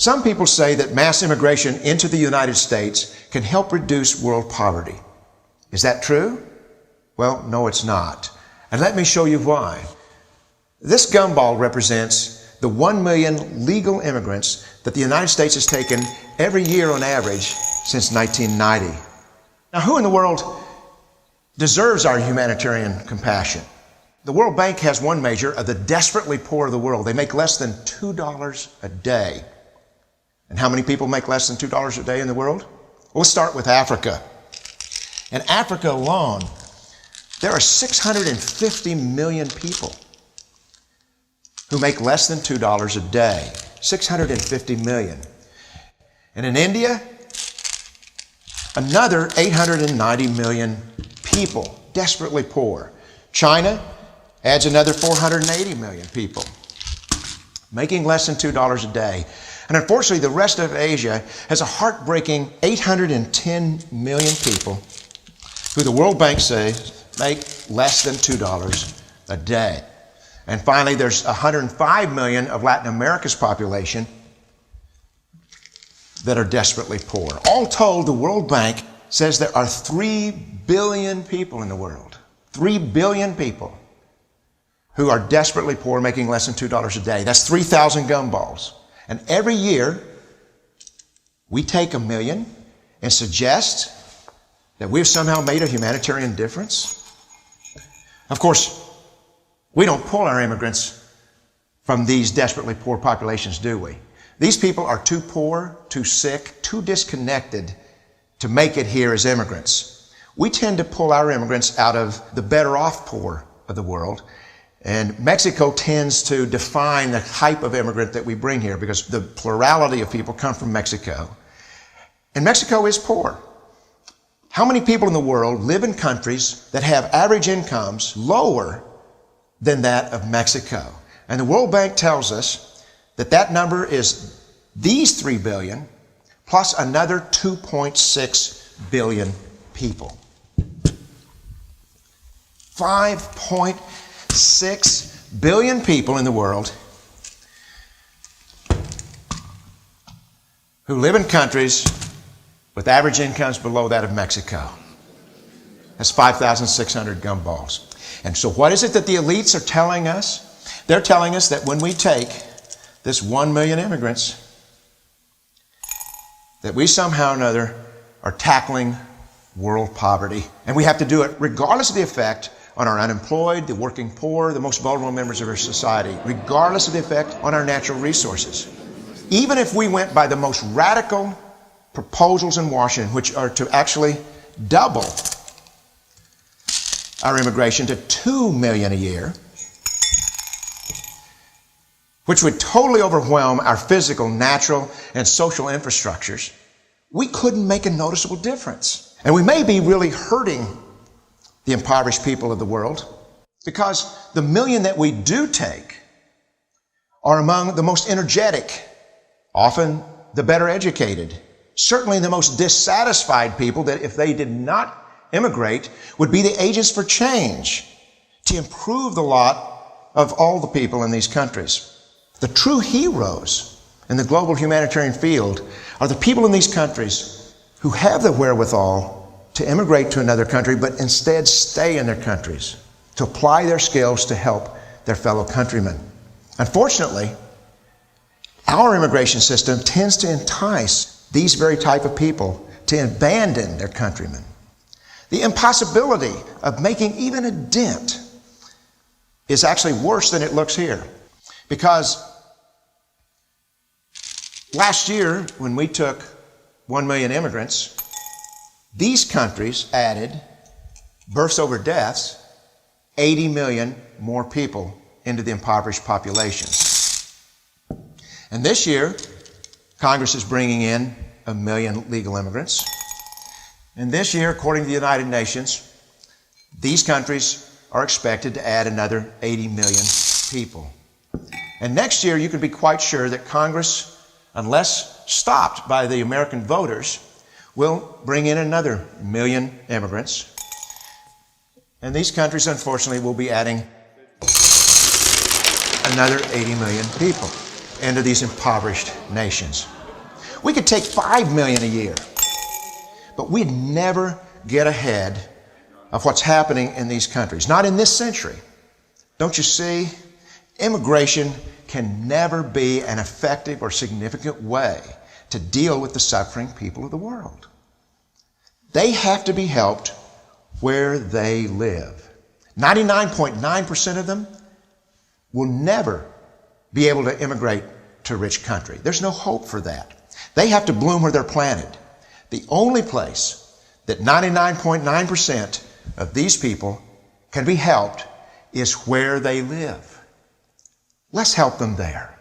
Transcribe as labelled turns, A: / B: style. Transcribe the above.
A: Some people say that mass immigration into the United States can help reduce world poverty. Is that true? Well, no, it's not. And let me show you why. This gumball represents the 1 million legal immigrants that the United States has taken every year on average since 1990. Now, who in the world deserves our humanitarian compassion? The World Bank has one measure of the desperately poor of the world. They make less than $2 a day. And how many people make less than $2 a day in the world? Well, let's start with Africa. In Africa alone, there are 650 million people who make less than $2 a day. 650 million. And in India, another 890 million people, desperately poor. China adds another 480 million people, making less than $2 a day. And unfortunately, the rest of Asia has a heartbreaking 810 million people who the World Bank says make less than $2 a day. And finally, there's 105 million of Latin America's population that are desperately poor. All told, the World Bank says there are 3 billion people in the world. 3 billion people who are desperately poor, making less than $2 a day. That's 3,000 gumballs. And every year, we take 1 million and suggest that we've somehow made a humanitarian difference. Of course, we don't pull our immigrants from these desperately poor populations, do we? These people are too poor, too sick, too disconnected to make it here as immigrants. We tend to pull our immigrants out of the better off poor of the world. And Mexico tends to define the type of immigrant that we bring here because the plurality of people come from Mexico. And Mexico is poor. How many people in the world live in countries that have average incomes lower than that of Mexico? And the World Bank tells us that that number is these 3 billion plus another 2.6 billion people. 5.6 billion people in the world who live in countries with average incomes below that of Mexico. That's 5,600 gumballs. And so what is it that the elites are telling us? They're telling us that when we take this 1 million immigrants, that we somehow or another are tackling world poverty. And we have to do it regardless of the effect on our unemployed, the working poor, the most vulnerable members of our society, regardless of the effect on our natural resources. Even if we went by the most radical proposals in Washington, which are to actually double our immigration to 2 million a year, which would totally overwhelm our physical, natural, and social infrastructures, we couldn't make a noticeable difference. And we may be really hurting the impoverished people of the world because the million that we do take are among the most energetic, often the better educated, certainly the most dissatisfied people that if they did not immigrate would be the agents for change to improve the lot of all the people in these countries. The true heroes in the global humanitarian field are the people in these countries who have the wherewithal to immigrate to another country, but instead stay in their countries, to apply their skills to help their fellow countrymen. Unfortunately, our immigration system tends to entice these very type of people to abandon their countrymen. The impossibility of making even a dent is actually worse than it looks here. Because last year, when we took 1 million immigrants, these countries added, births over deaths, 80 million more people into the impoverished populations. And this year, Congress is bringing in 1 million legal immigrants. And this year, according to the United Nations, these countries are expected to add another 80 million people. And next year, you can be quite sure that Congress, unless stopped by the American voters, will bring in another 1 million immigrants. And these countries, unfortunately, will be adding another 80 million people. into these impoverished nations. We could take 5 million a year, but we'd never get ahead of what's happening in these countries. Not in this century. Don't you see? Immigration can never be an effective or significant way to deal with the suffering people of the world. They have to be helped where they live. 99.9% of them will never be able to immigrate to a rich country. There's no hope for that. They have to bloom where they're planted. The only place that 99.9% of these people can be helped is where they live. Let's help them there.